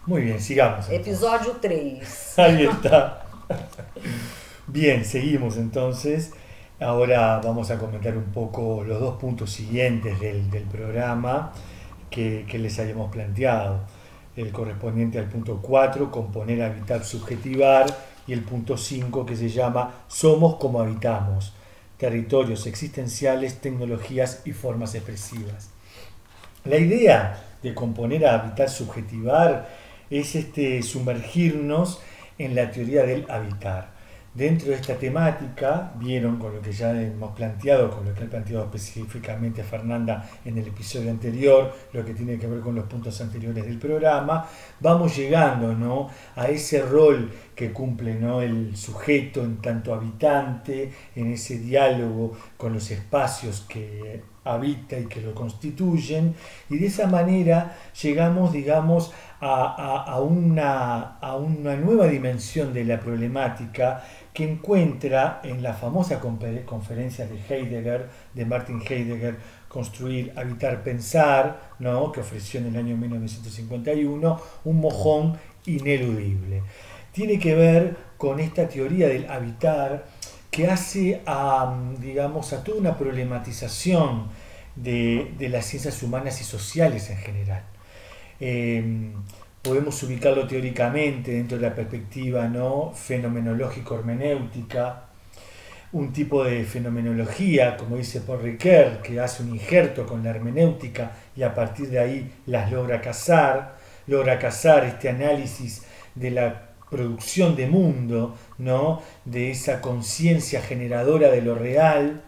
Muy bien, sigamos entonces. Episódio 3. Ahí está. Bien, seguimos entonces. Ahora vamos a comentar un poco los dos puntos siguientes del programa que les habíamos planteado. El correspondiente al punto 4, componer, habitar, subjetivar, y el punto 5, que se llama Somos como habitamos, territorios existenciales, tecnologías y formas expresivas. La idea de componer, habitar, subjetivar es sumergirnos en la teoría del habitar. Dentro de esta temática, vieron con lo que ya hemos planteado, con lo que ha planteado específicamente Fernanda en el episodio anterior, lo que tiene que ver con los puntos anteriores del programa, vamos llegando, ¿no?, a ese rol que cumple, ¿no?, el sujeto en tanto habitante, en ese diálogo con los espacios que habita y que lo constituyen, y de esa manera llegamos, digamos, a una nueva dimensión de la problemática que encuentra en la famosa conferencia de Heidegger, de Martin Heidegger, Construir, Habitar, Pensar, ¿no?, que ofreció en el año 1951, un mojón ineludible. Tiene que ver con esta teoría del habitar que hace digamos, a toda una problematización de las ciencias humanas y sociales en general. Podemos ubicarlo teóricamente dentro de la perspectiva, ¿no?, fenomenológico-hermenéutica, un tipo de fenomenología, como dice Paul Ricoeur, que hace un injerto con la hermenéutica y a partir de ahí las logra cazar este análisis de la producción de mundo, ¿no?, de esa conciencia generadora de lo real,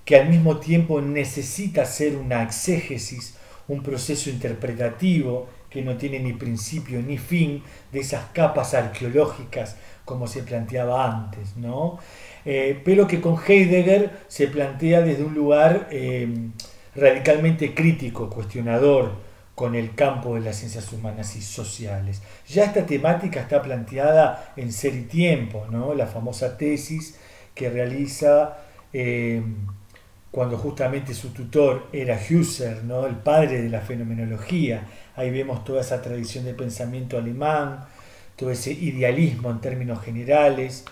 que al mismo tiempo necesita ser una exégesis, un proceso interpretativo que no tiene ni principio ni fin, de esas capas arqueológicas como se planteaba antes, ¿no? Pero que con Heidegger se plantea desde un lugar radicalmente crítico, cuestionador, con el campo de las ciencias humanas y sociales. Ya esta temática está planteada en Ser y Tiempo, ¿no?, la famosa tesis que realiza cuando justamente su tutor era Husserl, ¿no?, el padre de la fenomenología. Ahí vemos toda esa tradición de pensamiento alemán, todo ese idealismo en términos generales,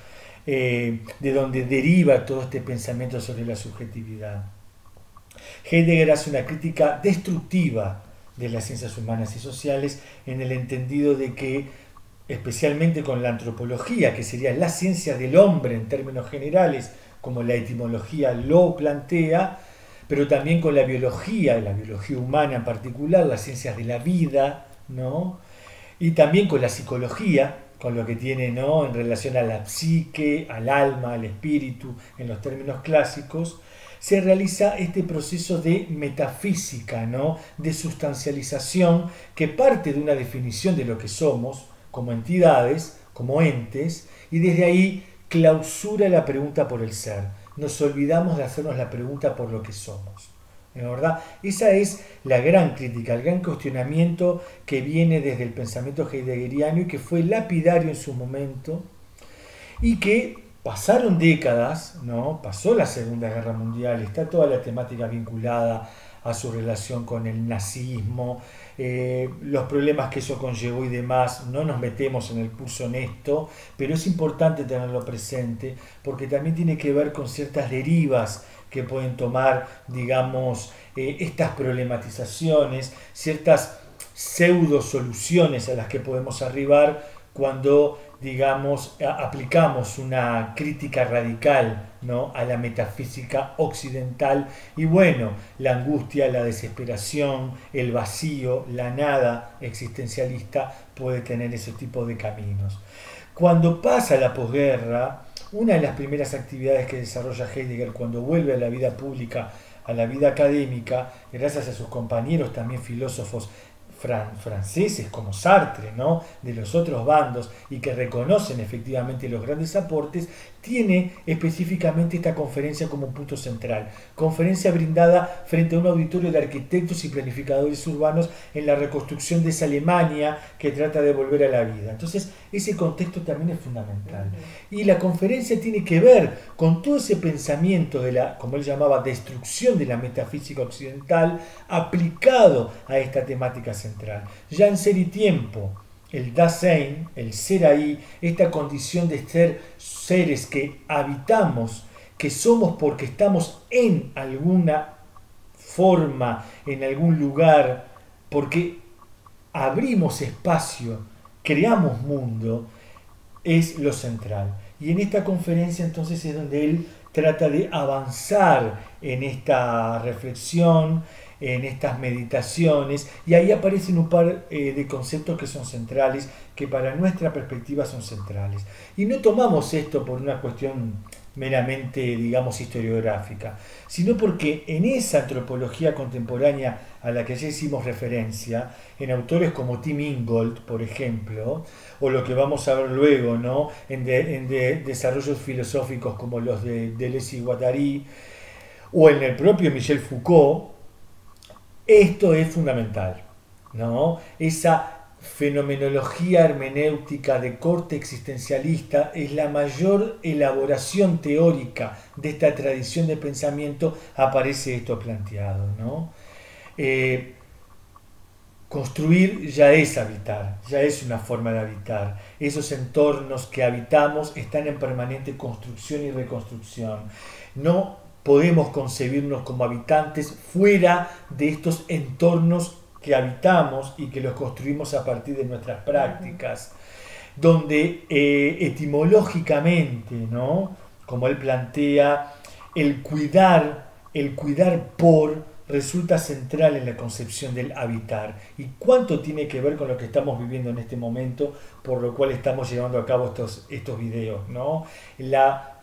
de donde deriva todo este pensamiento sobre la subjetividad. Heidegger hace una crítica destructiva de las ciencias humanas y sociales en el entendido de que, especialmente con la antropología, que sería la ciencia del hombre en términos generales, como la etimología lo plantea, pero también con la biología humana en particular, las ciencias de la vida, ¿no?, y también con la psicología, con lo que tiene, ¿no?, en relación a la psique, al alma, al espíritu, en los términos clásicos, se realiza este proceso de metafísica, ¿no?, de sustancialización que parte de una definición de lo que somos como entidades, como entes, y desde ahí clausura la pregunta por el ser. Nos olvidamos de hacernos la pregunta por lo que somos. ¿No, verdad? Esa es la gran crítica, el gran cuestionamiento que viene desde el pensamiento heideggeriano y que fue lapidario en su momento y que pasaron décadas, ¿no?, pasó la Segunda Guerra Mundial, está toda la temática vinculada a su relación con el nazismo, los problemas que eso conllevó y demás. No nos metemos en el curso en esto, pero es importante tenerlo presente porque también tiene que ver con ciertas derivas que pueden tomar, digamos, estas problematizaciones, ciertas pseudo soluciones a las que podemos arribar cuando, digamos, aplicamos una crítica radical, ¿no?, a la metafísica occidental. Y bueno, la angustia, la desesperación, el vacío, la nada existencialista puede tener ese tipo de caminos. Cuando pasa la posguerra, una de las primeras actividades que desarrolla Heidegger cuando vuelve a la vida pública, a la vida académica, gracias a sus compañeros también filósofos franceses como Sartre, ¿no?, de los otros bandos, y que reconocen efectivamente los grandes aportes, tiene específicamente esta conferencia como punto central. Conferencia brindada frente a un auditorio de arquitectos y planificadores urbanos en la reconstrucción de esa Alemania que trata de volver a la vida. Entonces, ese contexto también es fundamental. Y la conferencia tiene que ver con todo ese pensamiento de la, como él llamaba, destrucción de la metafísica occidental aplicado a esta temática central. Ya en Ser y Tiempo, el Dasein, el ser ahí, esta condición de ser seres que habitamos, que somos porque estamos en alguna forma, en algún lugar, porque abrimos espacio, creamos mundo, es lo central. Y en esta conferencia entonces es donde él trata de avanzar en esta reflexión, en estas meditaciones, y ahí aparecen un par de conceptos que son centrales, que para nuestra perspectiva son centrales. Y no tomamos esto por una cuestión meramente, digamos, historiográfica, sino porque en esa antropología contemporánea a la que ya hicimos referencia, en autores como Tim Ingold, por ejemplo, o lo que vamos a ver luego, ¿no? en desarrollos filosóficos como los de Deleuze y Guattari, o en el propio Michel Foucault, esto es fundamental, ¿no? Esa fenomenología hermenéutica de corte existencialista es la mayor elaboración teórica de esta tradición de pensamiento, aparece esto planteado, ¿no? Construir ya es habitar, ya es una forma de habitar. Esos entornos que habitamos están en permanente construcción y reconstrucción. No podemos concebirnos como habitantes fuera de estos entornos que habitamos y que los construimos a partir de nuestras prácticas, donde etimológicamente, ¿no? Como él plantea, el cuidar por resulta central en la concepción del habitar. ¿Y cuánto tiene que ver con lo que estamos viviendo en este momento, por lo cual estamos llevando a cabo estos videos, ¿no? La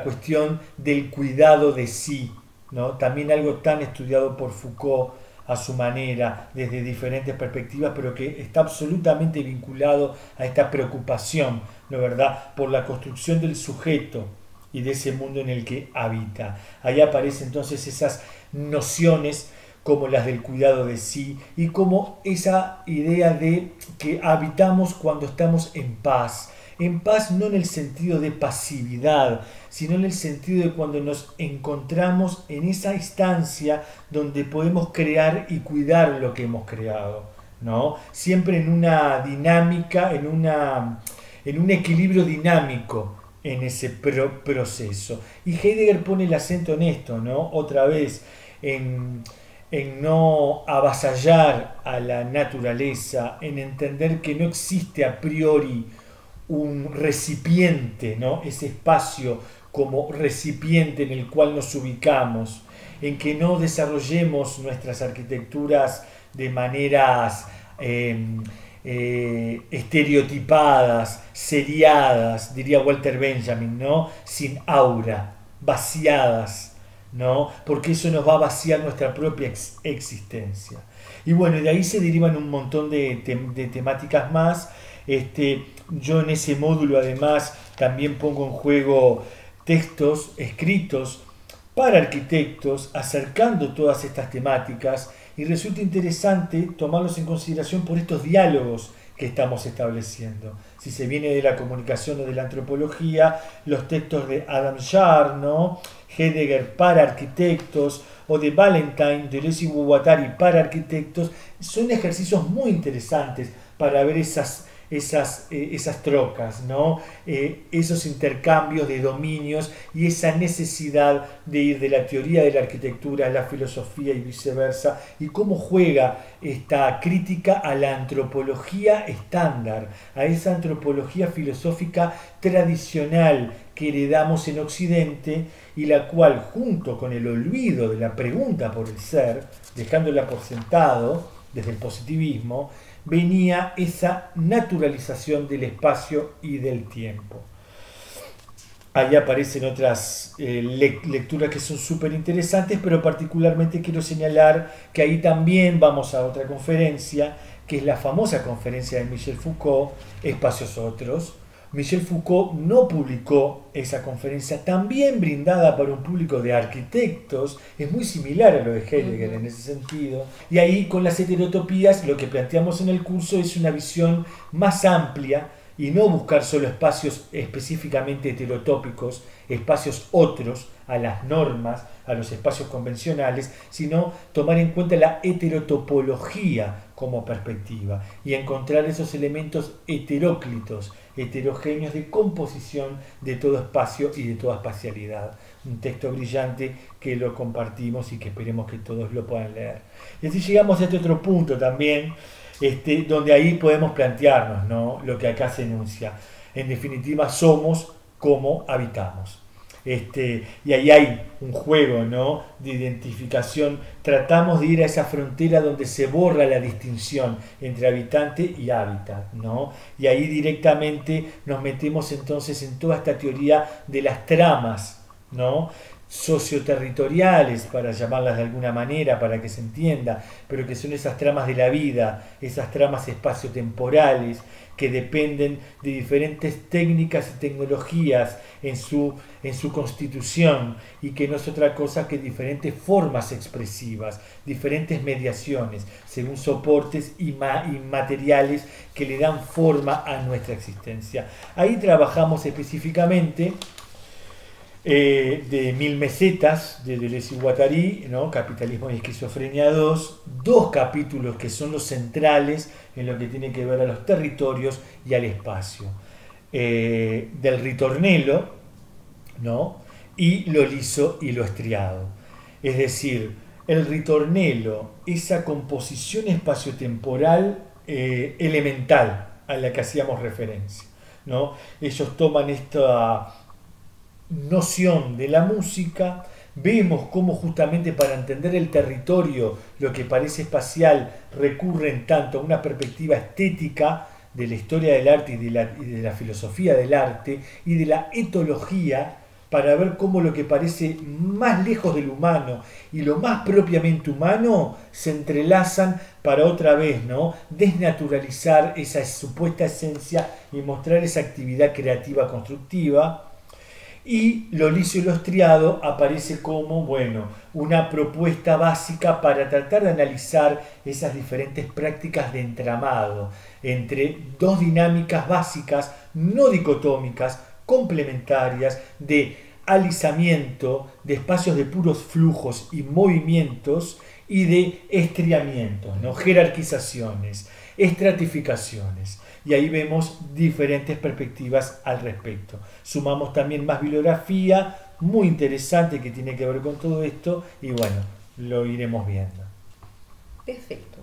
cuestión del cuidado de sí, ¿no? También algo tan estudiado por Foucault a su manera, desde diferentes perspectivas, pero que está absolutamente vinculado a esta preocupación, ¿no, verdad?, por la construcción del sujeto y de ese mundo en el que habita. Ahí aparecen entonces esas nociones como las del cuidado de sí y como esa idea de que habitamos cuando estamos en paz no en el sentido de pasividad, sino en el sentido de cuando nos encontramos en esa instancia donde podemos crear y cuidar lo que hemos creado, ¿no? Siempre en una dinámica, en un equilibrio dinámico en ese proceso. Y Heidegger pone el acento en esto, ¿no? Otra vez, en no avasallar a la naturaleza, en entender que no existe a priori un recipiente, ¿no? Ese espacio como recipiente en el cual nos ubicamos, en que no desarrollemos nuestras arquitecturas de maneras estereotipadas, seriadas, diría Walter Benjamin, ¿no? Sin aura, vaciadas, ¿no? Porque eso nos va a vaciar nuestra propia existencia. Y bueno, de ahí se derivan un montón de temáticas más. Yo en ese módulo además también pongo en juego textos escritos para arquitectos acercando todas estas temáticas, y resulta interesante tomarlos en consideración por estos diálogos que estamos estableciendo. Si se viene de la comunicación o de la antropología, los textos de Adam Jarr, ¿no? Heidegger para arquitectos, o de Valentine, Deleuze y Guattari para arquitectos, son ejercicios muy interesantes para ver esas trocas, ¿no? Esos intercambios de dominios y esa necesidad de ir de la teoría de la arquitectura a la filosofía y viceversa, y cómo juega esta crítica a la antropología estándar, a esa antropología filosófica tradicional que heredamos en Occidente y la cual, junto con el olvido de la pregunta por el ser, dejándola por sentado desde el positivismo, venía esa naturalización del espacio y del tiempo. Ahí aparecen otras lecturas que son súper interesantes, pero particularmente quiero señalar que ahí también vamos a otra conferencia, que es la famosa conferencia de Michel Foucault, Espacios Otros. Michel Foucault no publicó esa conferencia, también brindada para un público de arquitectos, es muy similar a lo de Heidegger en ese sentido, y ahí con las heterotopías lo que planteamos en el curso es una visión más amplia y no buscar solo espacios específicamente heterotópicos espacios otros a las normas, a los espacios convencionales, sino tomar en cuenta la heterotopología como perspectiva y encontrar esos elementos heteróclitos, heterogéneos de composición de todo espacio y de toda espacialidad. Un texto brillante que lo compartimos y que esperemos que todos lo puedan leer. Y así llegamos a este otro punto también, donde ahí podemos plantearnos, ¿no?, lo que acá se enuncia. En definitiva, somos como habitamos. Y ahí hay un juego, ¿no?, de identificación. Tratamos de ir a esa frontera donde se borra la distinción entre habitante y hábitat, ¿no? Y ahí directamente nos metemos entonces en toda esta teoría de las tramas, ¿no?, socioterritoriales, para llamarlas de alguna manera, para que se entienda, pero que son esas tramas de la vida, esas tramas espaciotemporales que dependen de diferentes técnicas y tecnologías en su constitución, y que no es otra cosa que diferentes formas expresivas, diferentes mediaciones, según soportes y materiales que le dan forma a nuestra existencia. Ahí trabajamos específicamente de 1000 mesetas de Deleuze y Guattari, ¿no?, Capitalismo y Esquizofrenia 2, dos capítulos que son los centrales en lo que tiene que ver a los territorios y al espacio. Del ritornello, ¿no?, y lo liso y lo estriado. Es decir, el ritornello, esa composición espaciotemporal elemental a la que hacíamos referencia, ¿no? Ellos toman esta noción de la música, vemos cómo justamente para entender el territorio, lo que parece espacial, recurren tanto a una perspectiva estética de la historia del arte y de la filosofía del arte y de la etología, para ver cómo lo que parece más lejos del humano y lo más propiamente humano se entrelazan para otra vez, ¿no?, desnaturalizar esa supuesta esencia y mostrar esa actividad creativa constructiva. Y lo liso y lo estriado aparece como, bueno, una propuesta básica para tratar de analizar esas diferentes prácticas de entramado entre dos dinámicas básicas, no dicotómicas, complementarias, de alisamiento, de espacios de puros flujos y movimientos, y de estriamientos, ¿no?, jerarquizaciones, estratificaciones. Y ahí vemos diferentes perspectivas al respecto. Sumamos también más bibliografía muy interesante que tiene que ver con todo esto, y bueno, lo iremos viendo. Perfecto.